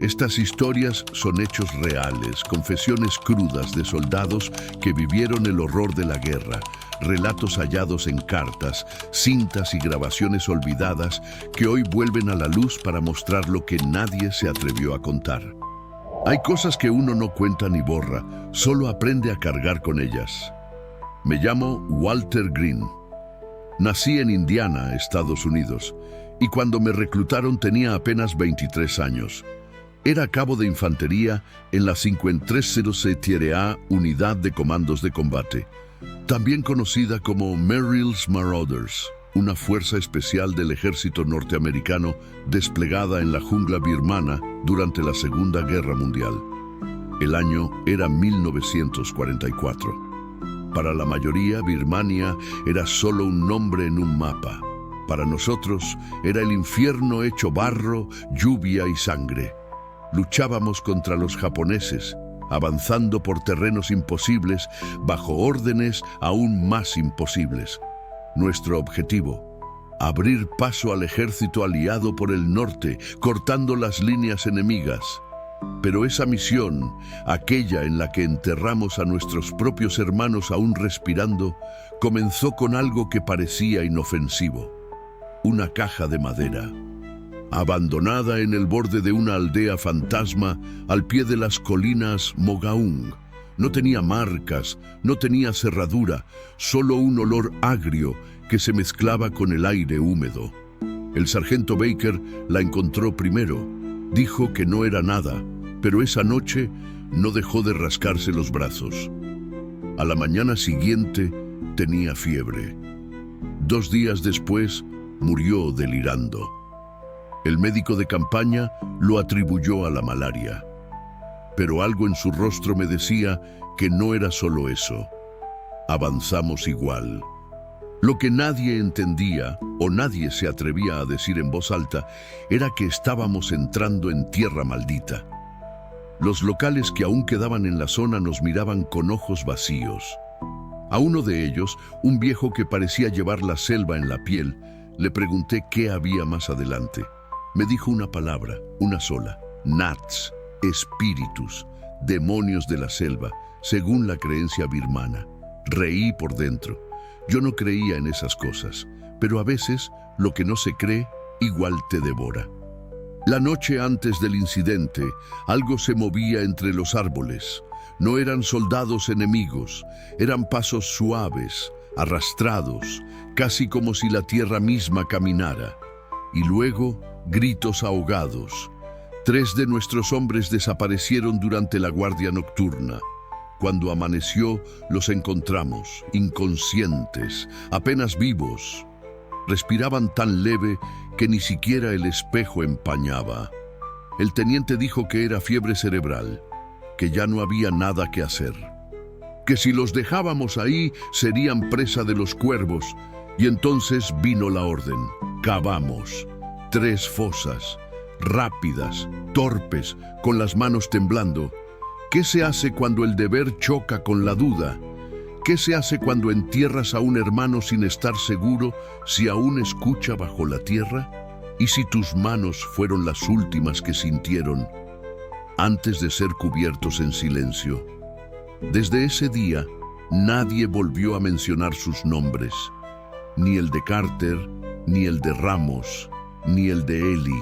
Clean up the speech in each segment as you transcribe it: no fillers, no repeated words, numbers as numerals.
Estas historias son hechos reales, confesiones crudas de soldados que vivieron el horror de la guerra, relatos hallados en cartas, cintas y grabaciones olvidadas que hoy vuelven a la luz para mostrar lo que nadie se atrevió a contar. Hay cosas que uno no cuenta ni borra, solo aprende a cargar con ellas. Me llamo Walter Green. Nací en Indiana, Estados Unidos, y cuando me reclutaron tenía apenas 23 años. Era cabo de infantería en la 5307A Unidad de Comandos de Combate, también conocida como Merrill's Marauders, una fuerza especial del ejército norteamericano desplegada en la jungla birmana durante la Segunda Guerra Mundial. El año era 1944. Para la mayoría, Birmania era solo un nombre en un mapa. Para nosotros, era el infierno hecho barro, lluvia y sangre. Luchábamos contra los japoneses, avanzando por terrenos imposibles, bajo órdenes aún más imposibles. Nuestro objetivo: abrir paso al ejército aliado por el norte, cortando las líneas enemigas. Pero esa misión, aquella en la que enterramos a nuestros propios hermanos aún respirando, comenzó con algo que parecía inofensivo: una caja de madera, abandonada en el borde de una aldea fantasma al pie de las colinas Mogaung. No tenía marcas, no tenía cerradura, solo un olor agrio que se mezclaba con el aire húmedo. El sargento Baker la encontró primero. Dijo que no era nada, pero esa noche no dejó de rascarse los brazos. A la mañana siguiente tenía fiebre. 2 días después murió delirando. El médico de campaña lo atribuyó a la malaria. Pero algo en su rostro me decía que no era solo eso. Avanzamos igual. Lo que nadie entendía, o nadie se atrevía a decir en voz alta, era que estábamos entrando en tierra maldita. Los locales que aún quedaban en la zona nos miraban con ojos vacíos. A uno de ellos, un viejo que parecía llevar la selva en la piel, le pregunté qué había más adelante. Me dijo una palabra, una sola: Nats, espíritus, demonios de la selva, según la creencia birmana. Reí por dentro. Yo no creía en esas cosas, pero a veces lo que no se cree igual te devora. La noche antes del incidente, algo se movía entre los árboles. No eran soldados enemigos, eran pasos suaves, arrastrados, casi como si la tierra misma caminara. Y luego, gritos ahogados. 3 de nuestros hombres desaparecieron durante la guardia nocturna. Cuando amaneció, los encontramos, inconscientes, apenas vivos. Respiraban tan leve que ni siquiera el espejo empañaba. El teniente dijo que era fiebre cerebral, que ya no había nada que hacer, que si los dejábamos ahí serían presa de los cuervos. Y entonces vino la orden: cavamos 3 fosas, rápidas, torpes, con las manos temblando. ¿Qué se hace cuando el deber choca con la duda? ¿Qué se hace cuando entierras a un hermano sin estar seguro si aún escucha bajo la tierra? ¿Y si tus manos fueron las últimas que sintieron antes de ser cubiertos en silencio? Desde ese día, nadie volvió a mencionar sus nombres, ni el de Carter, ni el de Ramos, ni el de Eli.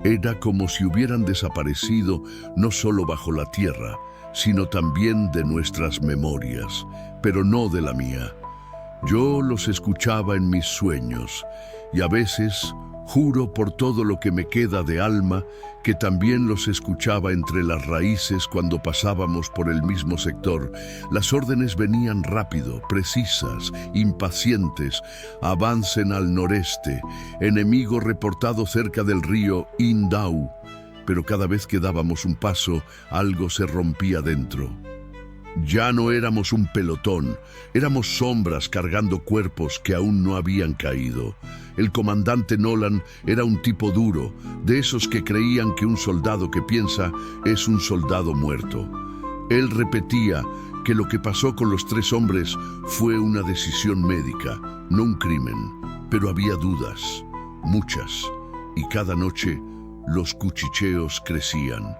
Era como si hubieran desaparecido no solo bajo la tierra, sino también de nuestras memorias, pero no de la mía. Yo los escuchaba en mis sueños, y a veces juro por todo lo que me queda de alma que también los escuchaba entre las raíces cuando pasábamos por el mismo sector. Las órdenes venían rápido, precisas, impacientes. Avancen al noreste, enemigo reportado cerca del río Indau. Pero cada vez que dábamos un paso, algo se rompía dentro. Ya no éramos un pelotón, éramos sombras cargando cuerpos que aún no habían caído. El comandante Nolan era un tipo duro, de esos que creían que un soldado que piensa es un soldado muerto. Él repetía que lo que pasó con los 3 hombres fue una decisión médica, no un crimen. Pero había dudas, muchas, y cada noche los cuchicheos crecían.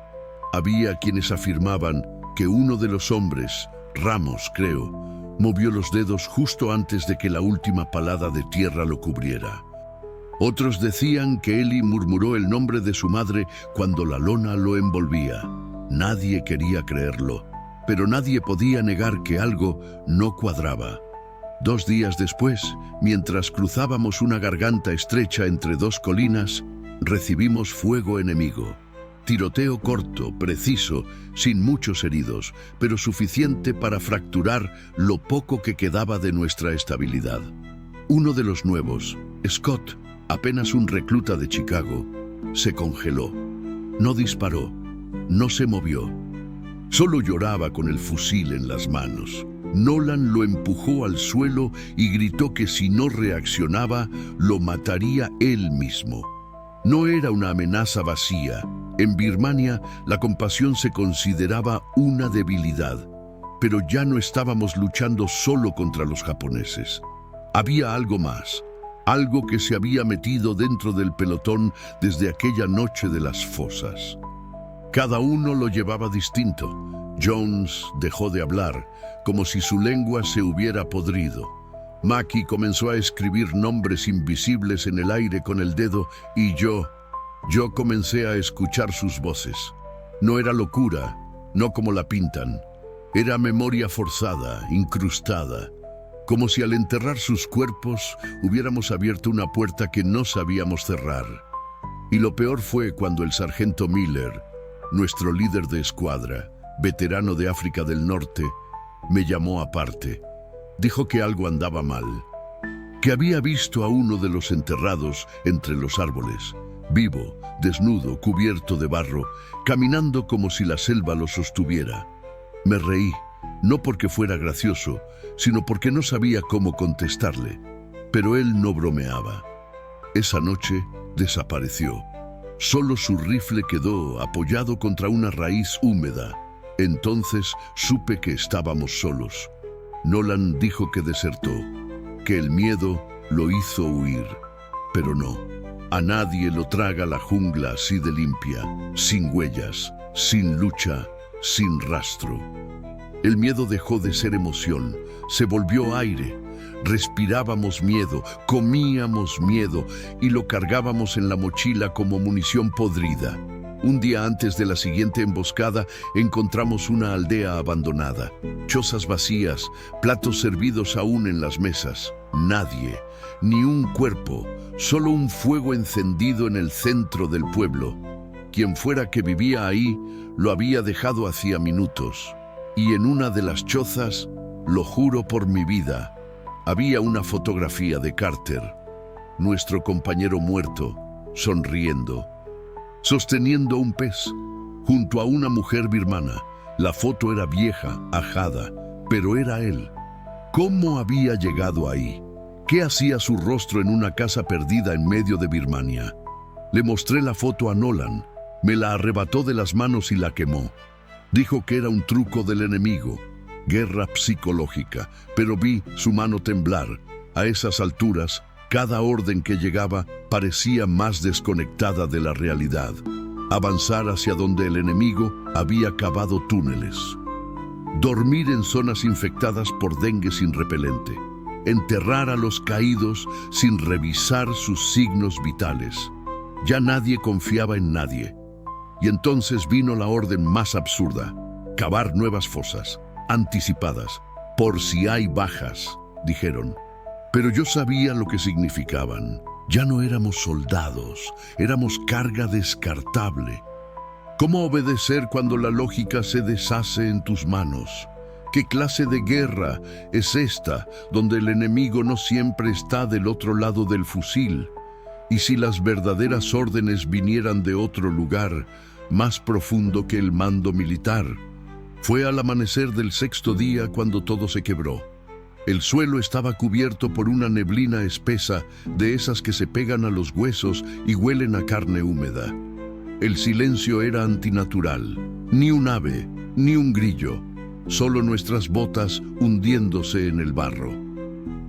Había quienes afirmaban que uno de los hombres, Ramos creo, movió los dedos justo antes de que la última palada de tierra lo cubriera. Otros decían que Eli murmuró el nombre de su madre cuando la lona lo envolvía. Nadie quería creerlo, pero nadie podía negar que algo no cuadraba. 2 días después, mientras cruzábamos una garganta estrecha entre 2 colinas, recibimos fuego enemigo. Tiroteo corto, preciso, sin muchos heridos, pero suficiente para fracturar lo poco que quedaba de nuestra estabilidad. Uno de los nuevos, Scott, apenas un recluta de Chicago, se congeló. No disparó, no se movió. Solo lloraba con el fusil en las manos. Nolan lo empujó al suelo y gritó que si no reaccionaba, lo mataría él mismo. No era una amenaza vacía. En Birmania, la compasión se consideraba una debilidad, pero ya no estábamos luchando solo contra los japoneses. Había algo más, algo que se había metido dentro del pelotón desde aquella noche de las fosas. Cada uno lo llevaba distinto. Jones dejó de hablar, como si su lengua se hubiera podrido. Mackie comenzó a escribir nombres invisibles en el aire con el dedo y yo comencé a escuchar sus voces. No era locura, no como la pintan. Era memoria forzada, incrustada, como si al enterrar sus cuerpos hubiéramos abierto una puerta que no sabíamos cerrar. Y lo peor fue cuando el sargento Miller, nuestro líder de escuadra, veterano de África del Norte, me llamó aparte. Dijo que algo andaba mal, que había visto a uno de los enterrados entre los árboles, vivo, desnudo, cubierto de barro, caminando como si la selva lo sostuviera. Me reí, no porque fuera gracioso, sino porque no sabía cómo contestarle. Pero él no bromeaba. Esa noche desapareció. Solo su rifle quedó apoyado contra una raíz húmeda. Entonces supe que estábamos solos. Nolan dijo que desertó, que el miedo lo hizo huir. Pero no, a nadie lo traga la jungla así de limpia, sin huellas, sin lucha, sin rastro. El miedo dejó de ser emoción, se volvió aire. Respirábamos miedo, comíamos miedo y lo cargábamos en la mochila como munición podrida. Un día antes de la siguiente emboscada, encontramos una aldea abandonada. Chozas vacías, platos servidos aún en las mesas. Nadie, ni un cuerpo, solo un fuego encendido en el centro del pueblo. Quien fuera que vivía ahí, lo había dejado hacía minutos. Y en una de las chozas, lo juro por mi vida, había una fotografía de Carter, nuestro compañero muerto, sonriendo, sosteniendo un pez, junto a una mujer birmana. La foto era vieja, ajada, pero era él. ¿Cómo había llegado ahí? ¿Qué hacía su rostro en una casa perdida en medio de Birmania? Le mostré la foto a Nolan, me la arrebató de las manos y la quemó. Dijo que era un truco del enemigo, guerra psicológica, pero vi su mano temblar. A esas alturas, cada orden que llegaba parecía más desconectada de la realidad. Avanzar hacia donde el enemigo había cavado túneles. Dormir en zonas infectadas por dengue sin repelente. Enterrar a los caídos sin revisar sus signos vitales. Ya nadie confiaba en nadie. Y entonces vino la orden más absurda: cavar nuevas fosas, anticipadas, por si hay bajas, dijeron. Pero yo sabía lo que significaban. Ya no éramos soldados, éramos carga descartable. ¿Cómo obedecer cuando la lógica se deshace en tus manos? ¿Qué clase de guerra es esta, donde el enemigo no siempre está del otro lado del fusil? Y si las verdaderas órdenes vinieran de otro lugar, más profundo que el mando militar. Fue al amanecer del 6º día cuando todo se quebró. El suelo estaba cubierto por una neblina espesa, de esas que se pegan a los huesos y huelen a carne húmeda. El silencio era antinatural. Ni un ave, ni un grillo. Solo nuestras botas hundiéndose en el barro.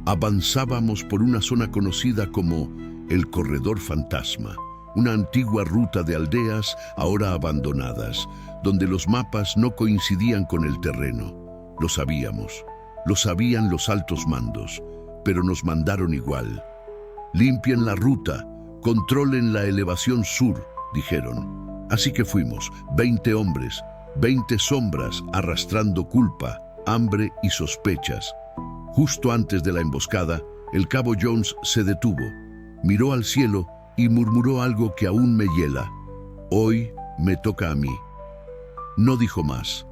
Avanzábamos por una zona conocida como el Corredor Fantasma, una antigua ruta de aldeas ahora abandonadas, donde los mapas no coincidían con el terreno. Lo sabíamos, lo sabían los altos mandos, pero nos mandaron igual. Limpien la ruta, controlen la elevación sur, dijeron. Así que fuimos, 20 hombres, 20 sombras arrastrando culpa, hambre y sospechas. Justo antes de la emboscada, el cabo Jones se detuvo, miró al cielo y murmuró algo que aún me hiela. Hoy me toca a mí. No dijo más.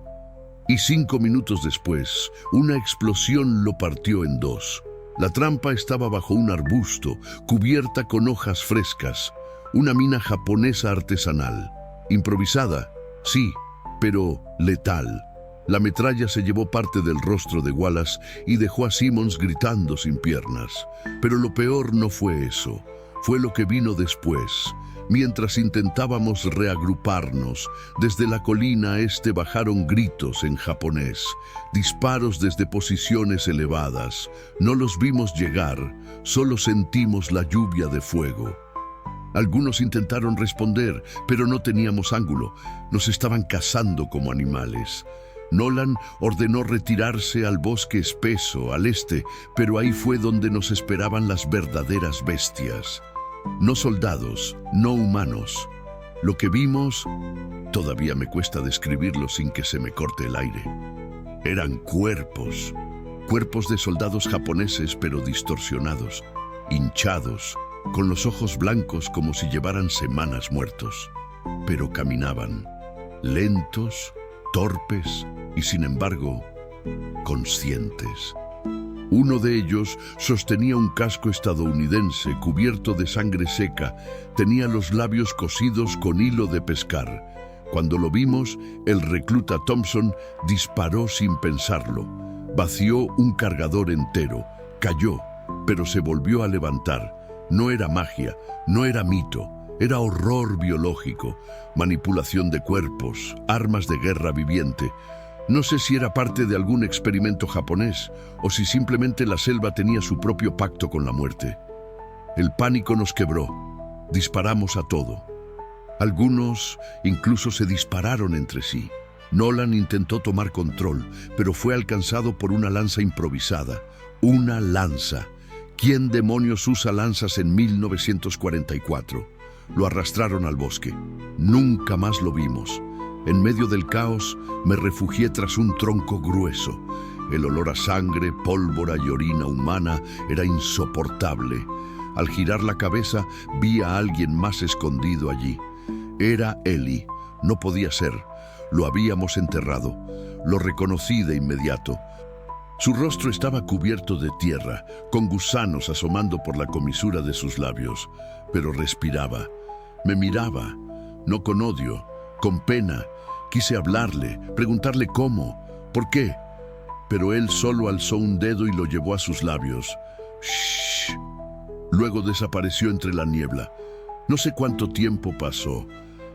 Y 5 minutos después, una explosión lo partió en dos. La trampa estaba bajo un arbusto, cubierta con hojas frescas, una mina japonesa artesanal. Improvisada, sí, pero letal. La metralla se llevó parte del rostro de Wallace y dejó a Simmons gritando sin piernas. Pero lo peor no fue eso, fue lo que vino después. Mientras intentábamos reagruparnos, desde la colina este bajaron gritos en japonés, disparos desde posiciones elevadas. No los vimos llegar, solo sentimos la lluvia de fuego. Algunos intentaron responder, pero no teníamos ángulo. Nos estaban cazando como animales. Nolan ordenó retirarse al bosque espeso, al este, pero ahí fue donde nos esperaban las verdaderas bestias. No soldados, no humanos. Lo que vimos, todavía me cuesta describirlo sin que se me corte el aire. Eran cuerpos, cuerpos de soldados japoneses pero distorsionados, hinchados, con los ojos blancos como si llevaran semanas muertos. Pero caminaban, lentos, torpes y sin embargo, conscientes. Uno de ellos sostenía un casco estadounidense cubierto de sangre seca. Tenía los labios cosidos con hilo de pescar. Cuando lo vimos, el recluta Thompson disparó sin pensarlo. Vació un cargador entero. Cayó, pero se volvió a levantar. No era magia, no era mito. Era horror biológico, manipulación de cuerpos, armas de guerra viviente. No sé si era parte de algún experimento japonés o si simplemente la selva tenía su propio pacto con la muerte. El pánico nos quebró. Disparamos a todo. Algunos incluso se dispararon entre sí. Nolan intentó tomar control, pero fue alcanzado por una lanza improvisada. Una lanza. ¿Quién demonios usa lanzas en 1944? Lo arrastraron al bosque. Nunca más lo vimos. En medio del caos, me refugié tras un tronco grueso. El olor a sangre, pólvora y orina humana era insoportable. Al girar la cabeza, vi a alguien más escondido allí. Era Ellie. No podía ser. Lo habíamos enterrado. Lo reconocí de inmediato. Su rostro estaba cubierto de tierra, con gusanos asomando por la comisura de sus labios. Pero respiraba. Me miraba, no con odio, con pena. Quise hablarle, preguntarle cómo, por qué, pero él solo alzó un dedo y lo llevó a sus labios. Shh. Luego desapareció entre la niebla. No sé cuánto tiempo pasó.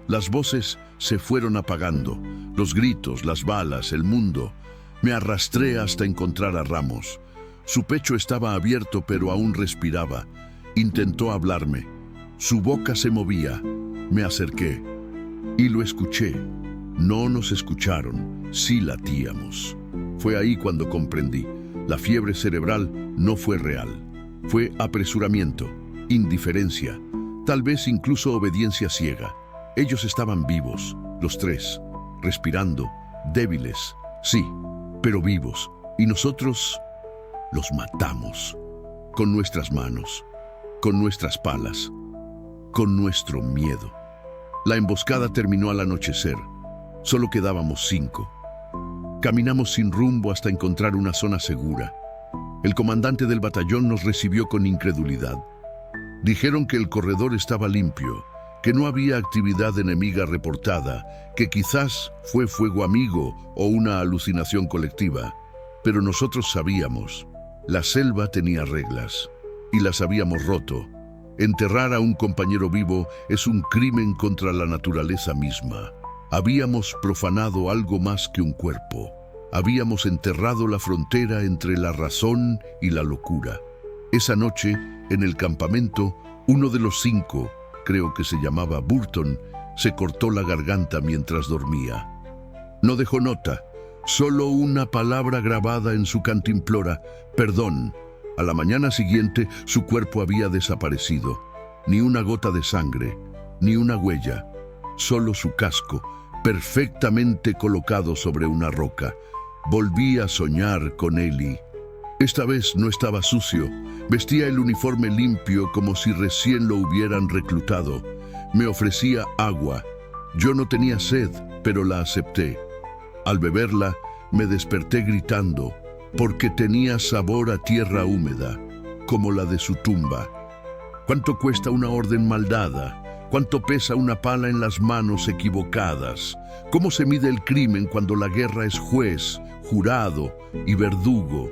Las voces se fueron apagando, los gritos, las balas, el mundo. Me arrastré hasta encontrar a Ramos. Su pecho estaba abierto, pero aún respiraba. Intentó hablarme. Su boca se movía. Me acerqué y lo escuché. No nos escucharon, sí latíamos. Fue ahí cuando comprendí. La fiebre cerebral no fue real. Fue apresuramiento, indiferencia, tal vez incluso obediencia ciega. Ellos estaban vivos, los tres, respirando, débiles, sí, pero vivos. Y nosotros los matamos, con nuestras manos, con nuestras palas, con nuestro miedo. La emboscada terminó al anochecer. Solo quedábamos 5. Caminamos sin rumbo hasta encontrar una zona segura. El comandante del batallón nos recibió con incredulidad. Dijeron que el corredor estaba limpio, que no había actividad enemiga reportada, que quizás fue fuego amigo o una alucinación colectiva. Pero nosotros sabíamos, la selva tenía reglas, y las habíamos roto. Enterrar a un compañero vivo es un crimen contra la naturaleza misma. Habíamos profanado algo más que un cuerpo. Habíamos enterrado la frontera entre la razón y la locura. Esa noche, en el campamento, uno de los 5, creo que se llamaba Burton, se cortó la garganta mientras dormía. No dejó nota, solo una palabra grabada en su cantimplora: perdón. A la mañana siguiente su cuerpo había desaparecido. Ni una gota de sangre, ni una huella, solo su casco, perfectamente colocado sobre una roca. Volví a soñar con Ellie. Esta vez no estaba sucio, vestía el uniforme limpio como si recién lo hubieran reclutado. Me ofrecía agua. Yo no tenía sed, pero la acepté. Al beberla, me desperté gritando, porque tenía sabor a tierra húmeda, como la de su tumba. ¿Cuánto cuesta una orden mal dada? ¿Cuánto pesa una pala en las manos equivocadas? ¿Cómo se mide el crimen cuando la guerra es juez, jurado y verdugo?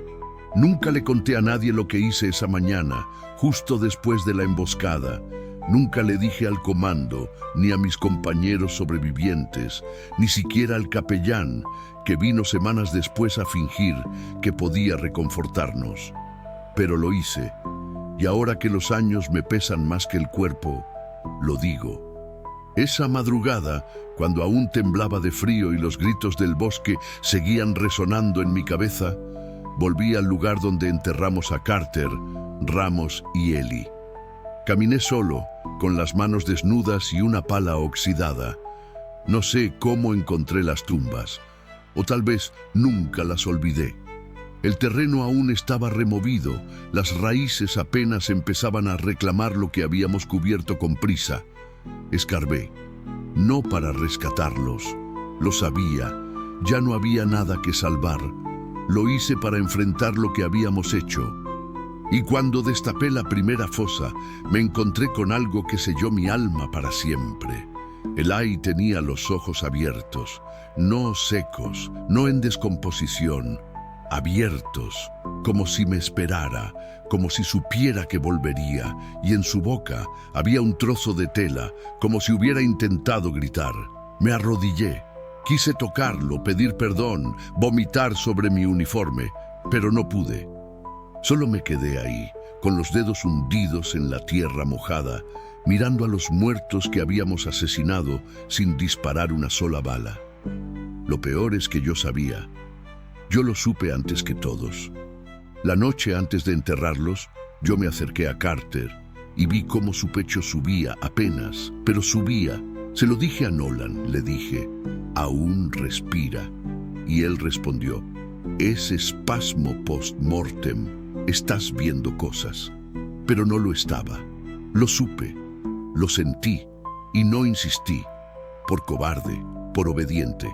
Nunca le conté a nadie lo que hice esa mañana, justo después de la emboscada. Nunca le dije al comando, ni a mis compañeros sobrevivientes, ni siquiera al capellán, que vino semanas después a fingir que podía reconfortarnos. Pero lo hice, y ahora que los años me pesan más que el cuerpo, lo digo. Esa madrugada, cuando aún temblaba de frío y los gritos del bosque seguían resonando en mi cabeza, volví al lugar donde enterramos a Carter, Ramos y Ellie. Caminé solo, con las manos desnudas y una pala oxidada. No sé cómo encontré las tumbas, o tal vez nunca las olvidé. El terreno aún estaba removido, las raíces apenas empezaban a reclamar lo que habíamos cubierto con prisa. Escarbé, no para rescatarlos, lo sabía, ya no había nada que salvar. Lo hice para enfrentar lo que habíamos hecho. Y cuando destapé la primera fosa, me encontré con algo que selló mi alma para siempre. Eli tenía los ojos abiertos, no secos, no en descomposición, abiertos, como si me esperara, como si supiera que volvería, y en su boca había un trozo de tela, como si hubiera intentado gritar. Me arrodillé, quise tocarlo, pedir perdón, vomitar sobre mi uniforme, pero no pude. Solo me quedé ahí, con los dedos hundidos en la tierra mojada, mirando a los muertos que habíamos asesinado sin disparar una sola bala. Lo peor es que yo sabía. Yo lo supe antes que todos. La noche antes de enterrarlos, yo me acerqué a Carter y vi cómo su pecho subía apenas, pero subía. Se lo dije a Nolan, le dije, aún respira. Y él respondió, es espasmo post-mortem. Estás viendo cosas. Pero no lo estaba. Lo supe, lo sentí y no insistí. Por cobarde, por obediente,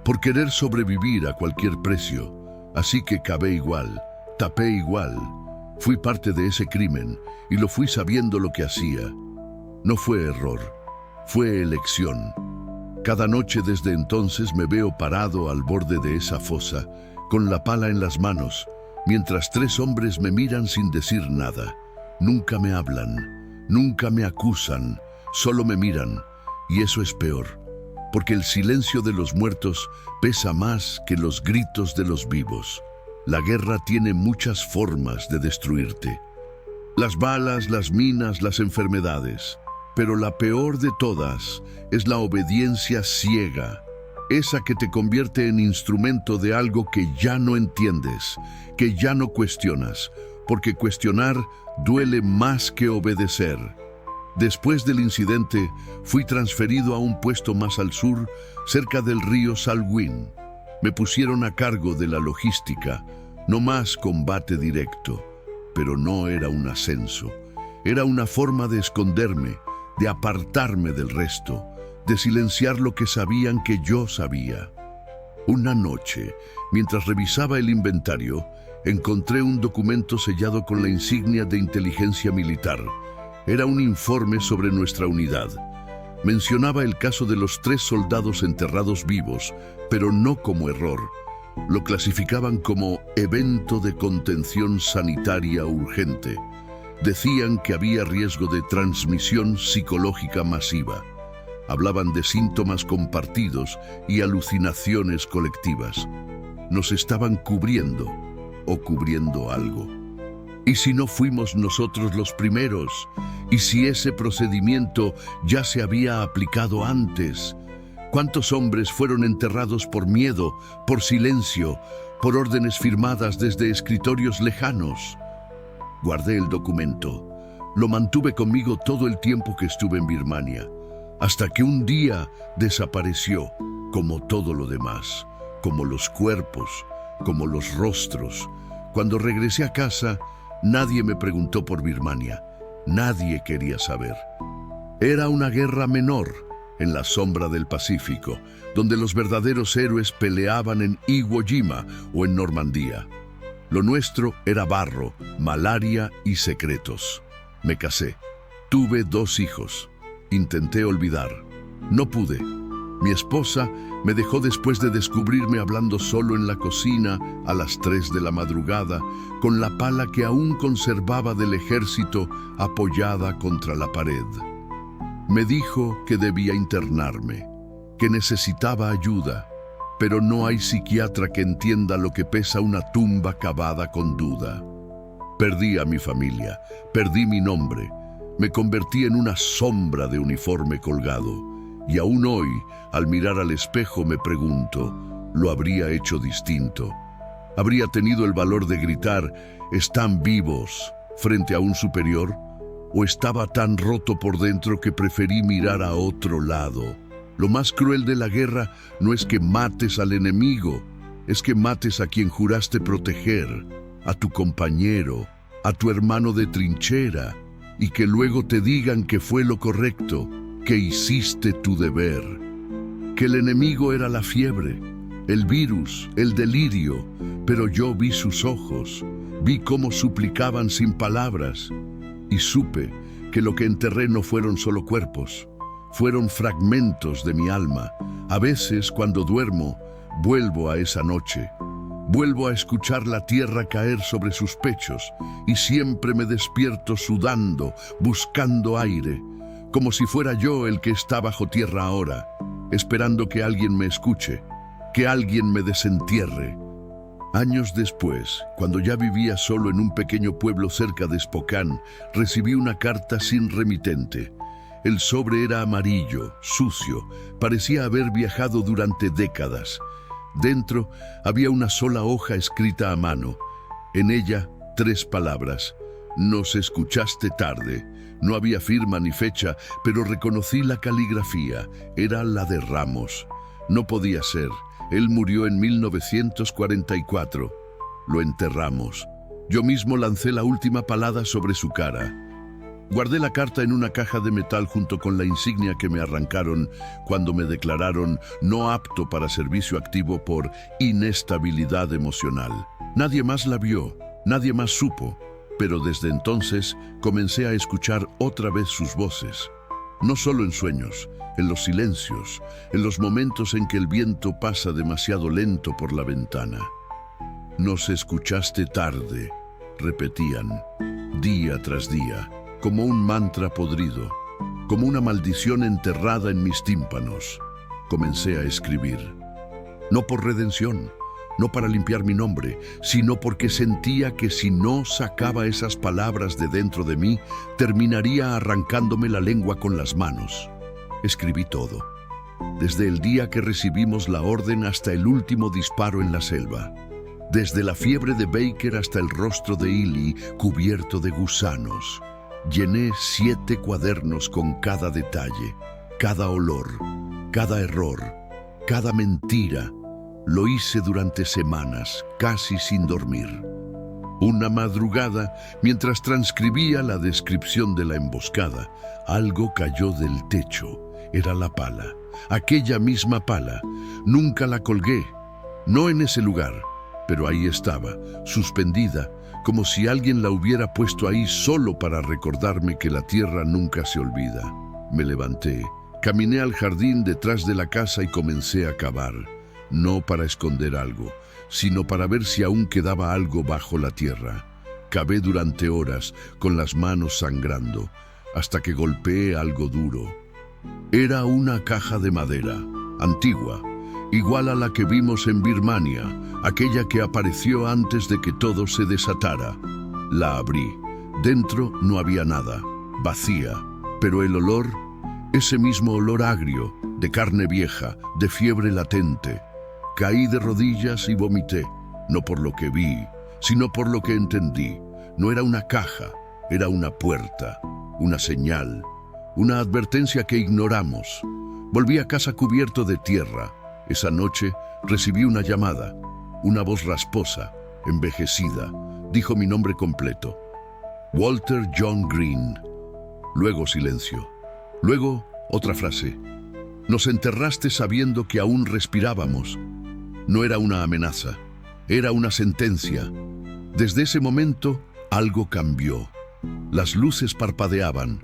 por querer sobrevivir a cualquier precio. Así que cavé igual, tapé igual. Fui parte de ese crimen y lo fui sabiendo lo que hacía. No fue error, fue elección. Cada noche desde entonces me veo parado al borde de esa fosa, con la pala en las manos, mientras 3 hombres me miran sin decir nada. Nunca me hablan, nunca me acusan, solo me miran, y eso es peor, porque el silencio de los muertos pesa más que los gritos de los vivos. La guerra tiene muchas formas de destruirte. Las balas, las minas, las enfermedades, pero la peor de todas es la obediencia ciega. Esa que te convierte en instrumento de algo que ya no entiendes, que ya no cuestionas, porque cuestionar duele más que obedecer. Después del incidente, fui transferido a un puesto más al sur, cerca del río Salween. Me pusieron a cargo de la logística, no más combate directo, pero no era un ascenso. Era una forma de esconderme, de apartarme del resto, de silenciar lo que sabían que yo sabía. Una noche, mientras revisaba el inventario, encontré un documento sellado con la insignia de inteligencia militar. Era un informe sobre nuestra unidad. Mencionaba el caso de los 3 soldados enterrados vivos, pero no como error. Lo clasificaban como evento de contención sanitaria urgente. Decían que había riesgo de transmisión psicológica masiva. Hablaban de síntomas compartidos y alucinaciones colectivas. Nos estaban cubriendo o cubriendo algo. ¿Y si no fuimos nosotros los primeros? ¿Y si ese procedimiento ya se había aplicado antes? ¿Cuántos hombres fueron enterrados por miedo, por silencio, por órdenes firmadas desde escritorios lejanos? Guardé el documento. Lo mantuve conmigo todo el tiempo que estuve en Birmania, hasta que un día desapareció, como todo lo demás, como los cuerpos, como los rostros. Cuando regresé a casa, nadie me preguntó por Birmania. Nadie quería saber. Era una guerra menor, en la sombra del Pacífico, donde los verdaderos héroes peleaban en Iwo Jima o en Normandía. Lo nuestro era barro, malaria y secretos. Me casé. Tuve 2 hijos. Intenté olvidar. No pude. Mi esposa me dejó después de descubrirme hablando solo en la cocina a las 3 de la madrugada, con la pala que aún conservaba del ejército apoyada contra la pared. Me dijo que debía internarme, que necesitaba ayuda, pero no hay psiquiatra que entienda lo que pesa una tumba cavada con duda. Perdí a mi familia, perdí mi nombre, me convertí en una sombra de uniforme colgado. Y aún hoy, al mirar al espejo, me pregunto, ¿lo habría hecho distinto? ¿Habría tenido el valor de gritar, «están vivos», frente a un superior? ¿O estaba tan roto por dentro que preferí mirar a otro lado? Lo más cruel de la guerra no es que mates al enemigo, es que mates a quien juraste proteger, a tu compañero, a tu hermano de trinchera, y que luego te digan que fue lo correcto, que hiciste tu deber, que el enemigo era la fiebre, el virus, el delirio, pero yo vi sus ojos, vi cómo suplicaban sin palabras, y supe que lo que enterré no fueron solo cuerpos, fueron fragmentos de mi alma. A veces, cuando duermo, vuelvo a esa noche, vuelvo a escuchar la tierra caer sobre sus pechos, y siempre me despierto sudando, buscando aire, como si fuera yo el que está bajo tierra ahora, esperando que alguien me escuche, que alguien me desentierre. Años después, cuando ya vivía solo en un pequeño pueblo cerca de Spokane, recibí una carta sin remitente. El sobre era amarillo, sucio, parecía haber viajado durante décadas. Dentro había una sola hoja escrita a mano. En ella, 3 palabras: «Nos escuchaste tarde». No había firma ni fecha, pero reconocí la caligrafía. Era la de Ramos. No podía ser. Él murió en 1944. Lo enterramos. Yo mismo lancé la última palada sobre su cara. Guardé la carta en una caja de metal junto con la insignia que me arrancaron cuando me declararon no apto para servicio activo por inestabilidad emocional. Nadie más la vio, nadie más supo. Pero desde entonces comencé a escuchar otra vez sus voces, no solo en sueños, en los silencios, en los momentos en que el viento pasa demasiado lento por la ventana. «Nos escuchaste tarde», repetían, día tras día, como un mantra podrido, como una maldición enterrada en mis tímpanos. Comencé a escribir, no por redención, no para limpiar mi nombre, sino porque sentía que si no sacaba esas palabras de dentro de mí, terminaría arrancándome la lengua con las manos. Escribí todo, desde el día que recibimos la orden hasta el último disparo en la selva, desde la fiebre de Baker hasta el rostro de Illy cubierto de gusanos. Llené 7 cuadernos con cada detalle, cada olor, cada error, cada mentira. Lo hice durante semanas, casi sin dormir. Una madrugada, mientras transcribía la descripción de la emboscada, algo cayó del techo. Era la pala, aquella misma pala. Nunca la colgué, no en ese lugar, pero ahí estaba, suspendida, como si alguien la hubiera puesto ahí solo para recordarme que la tierra nunca se olvida. Me levanté, caminé al jardín detrás de la casa y comencé a cavar. No para esconder algo, sino para ver si aún quedaba algo bajo la tierra. Cavé durante horas, con las manos sangrando, hasta que golpeé algo duro. Era una caja de madera, antigua, igual a la que vimos en Birmania, aquella que apareció antes de que todo se desatara. La abrí. Dentro no había nada, vacía, pero el olor, ese mismo olor agrio, de carne vieja, de fiebre latente. Caí de rodillas y vomité, no por lo que vi, sino por lo que entendí. No era una caja, era una puerta, una señal, una advertencia que ignoramos. Volví a casa cubierto de tierra. Esa noche recibí una llamada. Una voz rasposa, envejecida, dijo mi nombre completo. Walter John Green. Luego silencio. Luego otra frase. Nos enterraste sabiendo que aún respirábamos. No era una amenaza, era una sentencia. Desde ese momento, algo cambió. Las luces parpadeaban.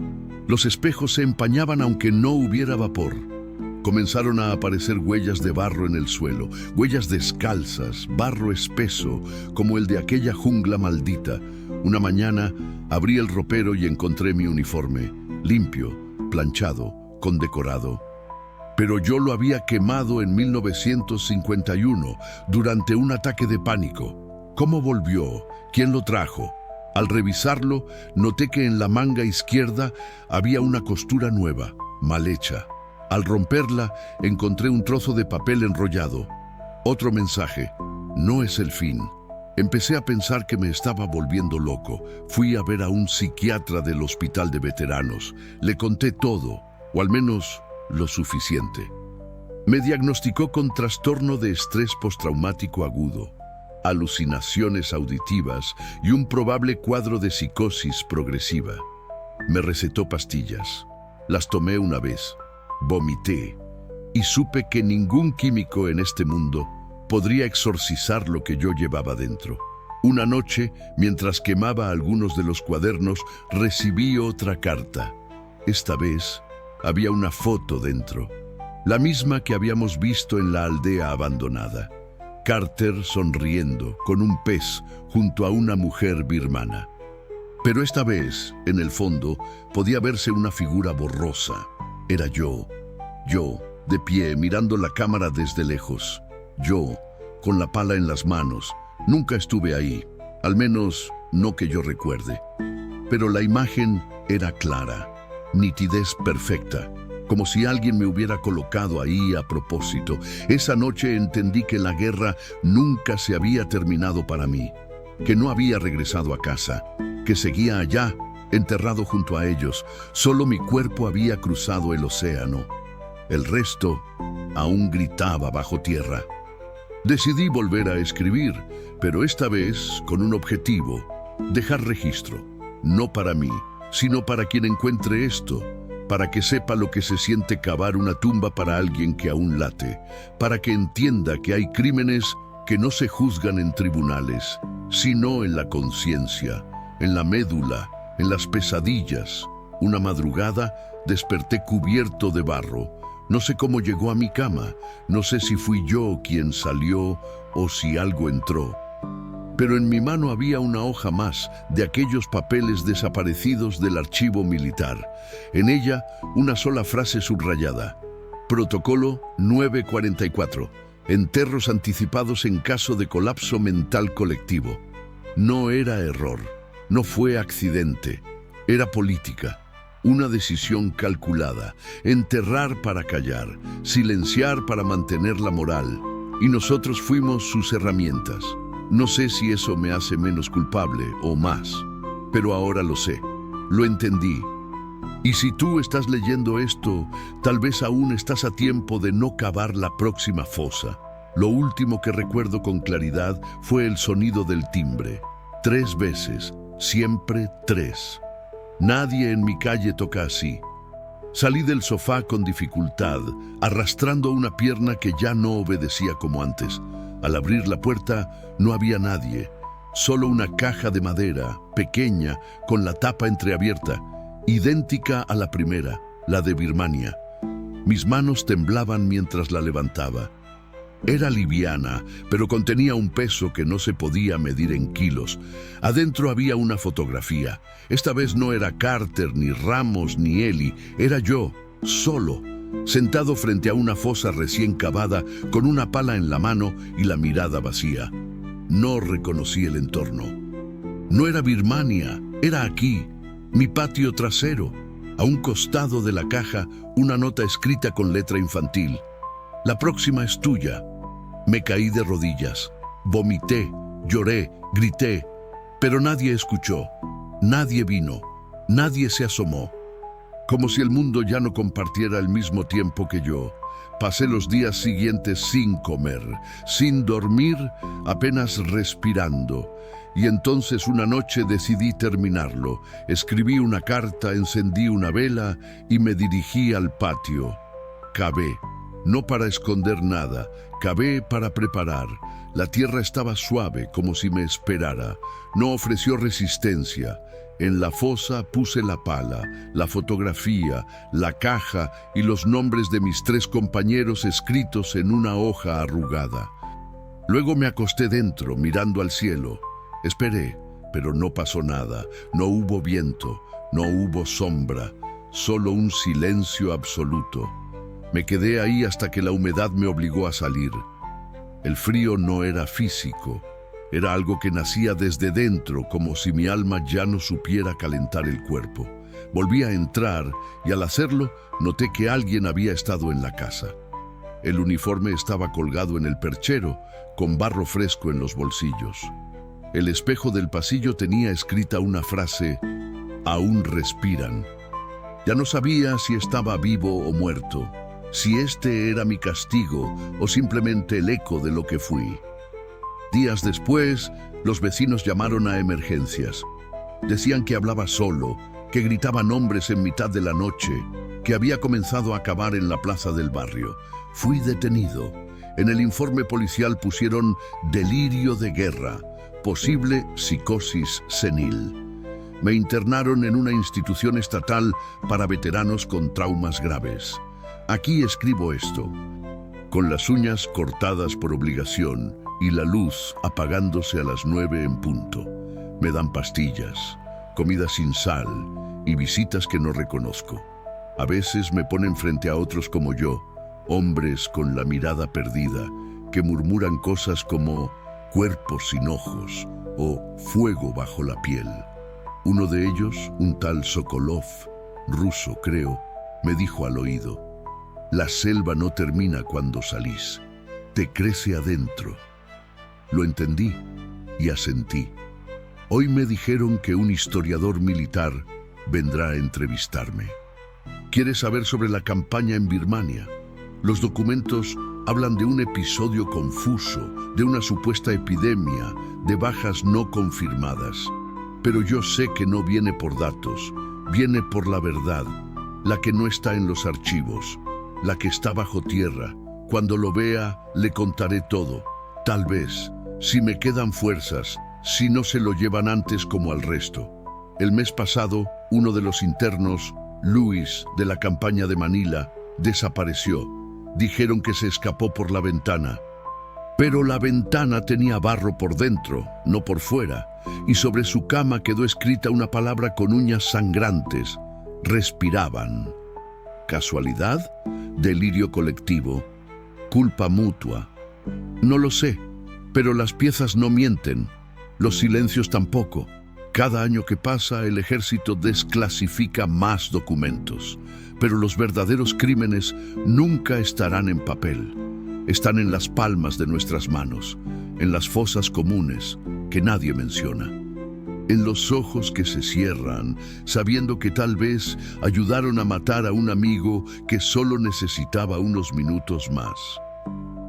Los espejos se empañaban aunque no hubiera vapor. Comenzaron a aparecer huellas de barro en el suelo, huellas descalzas, barro espeso, como el de aquella jungla maldita. Una mañana abrí el ropero y encontré mi uniforme, limpio, planchado, condecorado. Pero yo lo había quemado en 1951, durante un ataque de pánico. ¿Cómo volvió? ¿Quién lo trajo? Al revisarlo, noté que en la manga izquierda había una costura nueva, mal hecha. Al romperla, encontré un trozo de papel enrollado. Otro mensaje. No es el fin. Empecé a pensar que me estaba volviendo loco. Fui a ver a un psiquiatra del hospital de veteranos. Le conté todo, o al menos lo suficiente. Me diagnosticó con trastorno de estrés postraumático agudo, alucinaciones auditivas y un probable cuadro de psicosis progresiva. Me recetó pastillas. Las tomé una vez. Vomité y supe que ningún químico en este mundo podría exorcizar lo que yo llevaba dentro. Una noche, mientras quemaba algunos de los cuadernos, recibí otra carta. Esta vez había una foto dentro, la misma que habíamos visto en la aldea abandonada. Carter sonriendo, con un pez, junto a una mujer birmana. Pero esta vez, en el fondo, podía verse una figura borrosa. Era yo, de pie, mirando la cámara desde lejos. Yo, con la pala en las manos. Nunca estuve ahí, al menos no que yo recuerde. Pero la imagen era clara, nitidez perfecta, como si alguien me hubiera colocado ahí a propósito. Esa noche entendí que la guerra nunca se había terminado para mí, que no había regresado a casa, que seguía allá, enterrado junto a ellos. Solo mi cuerpo había cruzado el océano. El resto aún gritaba bajo tierra. Decidí volver a escribir, pero esta vez con un objetivo: dejar registro, no para mí, sino para quien encuentre esto, para que sepa lo que se siente cavar una tumba para alguien que aún late, para que entienda que hay crímenes que no se juzgan en tribunales, sino en la conciencia, en la médula, en las pesadillas. Una madrugada desperté cubierto de barro. No sé cómo llegó a mi cama, no sé si fui yo quien salió o si algo entró. Pero en mi mano había una hoja más de aquellos papeles desaparecidos del archivo militar. En ella, una sola frase subrayada: Protocolo 944. Enterros anticipados en caso de colapso mental colectivo. No era error, no fue accidente, era política. Una decisión calculada: enterrar para callar, silenciar para mantener la moral. Y nosotros fuimos sus herramientas. No sé si eso me hace menos culpable o más, pero ahora lo sé, lo entendí. Y si tú estás leyendo esto, tal vez aún estás a tiempo de no cavar la próxima fosa. Lo último que recuerdo con claridad fue el sonido del timbre. 3 veces, siempre 3. Nadie en mi calle toca así. Salí del sofá con dificultad, arrastrando una pierna que ya no obedecía como antes. Al abrir la puerta, no había nadie, solo una caja de madera, pequeña, con la tapa entreabierta, idéntica a la primera, la de Birmania. Mis manos temblaban mientras la levantaba. Era liviana, pero contenía un peso que no se podía medir en kilos. Adentro había una fotografía. Esta vez no era Carter, ni Ramos, ni Eli. Era yo, solo, sentado frente a una fosa recién cavada, con una pala en la mano y la mirada vacía. No reconocí el entorno. No era Birmania, era aquí, mi patio trasero. A un costado de la caja, una nota escrita con letra infantil. La próxima es tuya. Me caí de rodillas, vomité, lloré, grité, pero nadie escuchó, nadie vino, nadie se asomó. Como si el mundo ya no compartiera el mismo tiempo que yo. Pasé los días siguientes sin comer, sin dormir, apenas respirando. Y entonces una noche decidí terminarlo. Escribí una carta, encendí una vela y me dirigí al patio. Cavé, no para esconder nada, cavé para preparar. La tierra estaba suave, como si me esperara. No ofreció resistencia. En la fosa puse la pala, la fotografía, la caja y los nombres de mis 3 compañeros escritos en una hoja arrugada. Luego me acosté dentro, mirando al cielo. Esperé, pero no pasó nada. No hubo viento, no hubo sombra, solo un silencio absoluto. Me quedé ahí hasta que la humedad me obligó a salir. El frío no era físico, era algo que nacía desde dentro, como si mi alma ya no supiera calentar el cuerpo. Volví a entrar y al hacerlo noté que alguien había estado en la casa. El uniforme estaba colgado en el perchero, con barro fresco en los bolsillos. El espejo del pasillo tenía escrita una frase: aún respiran. Ya no sabía si estaba vivo o muerto, si este era mi castigo o simplemente el eco de lo que fui. Días después, los vecinos llamaron a emergencias. Decían que hablaba solo, que gritaba nombres en mitad de la noche, que había comenzado a cavar en la plaza del barrio. Fui detenido. En el informe policial pusieron delirio de guerra, posible psicosis senil. Me internaron en una institución estatal para veteranos con traumas graves. Aquí escribo esto, con las uñas cortadas por obligación y la luz apagándose a las 9 en punto. Me dan pastillas, comida sin sal y visitas que no reconozco. A veces me ponen frente a otros como yo, hombres con la mirada perdida, que murmuran cosas como cuerpos sin ojos o fuego bajo la piel. Uno de ellos, un tal Sokolov, ruso creo, me dijo al oído: la selva no termina cuando salís, te crece adentro. Lo entendí y asentí. Hoy me dijeron que un historiador militar vendrá a entrevistarme. ¿Quiere saber sobre la campaña en Birmania? Los documentos hablan de un episodio confuso, de una supuesta epidemia, de bajas no confirmadas. Pero yo sé que no viene por datos, viene por la verdad, la que no está en los archivos, la que está bajo tierra. Cuando lo vea, le contaré todo. Tal vez, si me quedan fuerzas, si no se lo llevan antes como al resto. El mes pasado, uno de los internos, Luis, de la campaña de Manila, desapareció. Dijeron que se escapó por la ventana. Pero la ventana tenía barro por dentro, no por fuera, y sobre su cama quedó escrita una palabra con uñas sangrantes: respiraban. ¿Casualidad? ¿Delirio colectivo? ¿Culpa mutua? No lo sé, pero las piezas no mienten, los silencios tampoco. Cada año que pasa, el ejército desclasifica más documentos, pero los verdaderos crímenes nunca estarán en papel. Están en las palmas de nuestras manos, en las fosas comunes que nadie menciona, en los ojos que se cierran, sabiendo que tal vez ayudaron a matar a un amigo que solo necesitaba unos minutos más.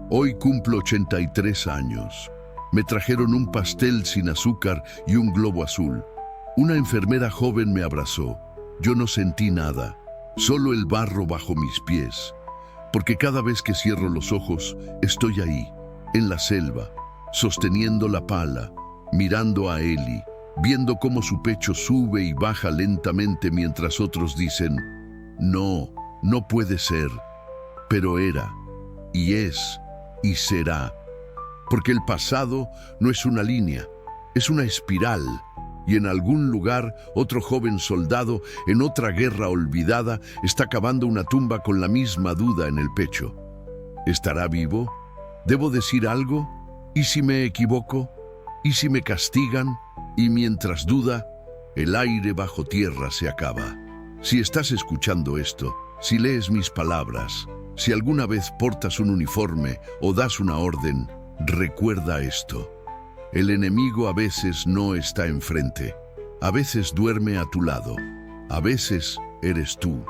Hoy cumplo 83 años. Me trajeron un pastel sin azúcar y un globo azul. Una enfermera joven me abrazó. Yo no sentí nada, solo el barro bajo mis pies. Porque cada vez que cierro los ojos, estoy ahí, en la selva, sosteniendo la pala, mirando a Eli, viendo cómo su pecho sube y baja lentamente mientras otros dicen: no, no puede ser. Pero era, y es, y será. Porque el pasado no es una línea, es una espiral. Y en algún lugar, otro joven soldado, en otra guerra olvidada, está cavando una tumba con la misma duda en el pecho. ¿Estará vivo? ¿Debo decir algo? ¿Y si me equivoco? ¿Y si me castigan? Y mientras duda, el aire bajo tierra se acaba. Si estás escuchando esto, si lees mis palabras, si alguna vez portas un uniforme o das una orden, recuerda esto. El enemigo a veces no está enfrente, a veces duerme a tu lado, a veces eres tú.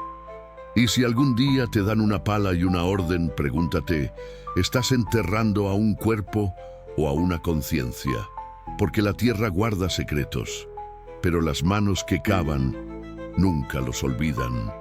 Y si algún día te dan una pala y una orden, pregúntate, ¿estás enterrando a un cuerpo o a una conciencia? Porque la tierra guarda secretos, pero las manos que cavan nunca los olvidan.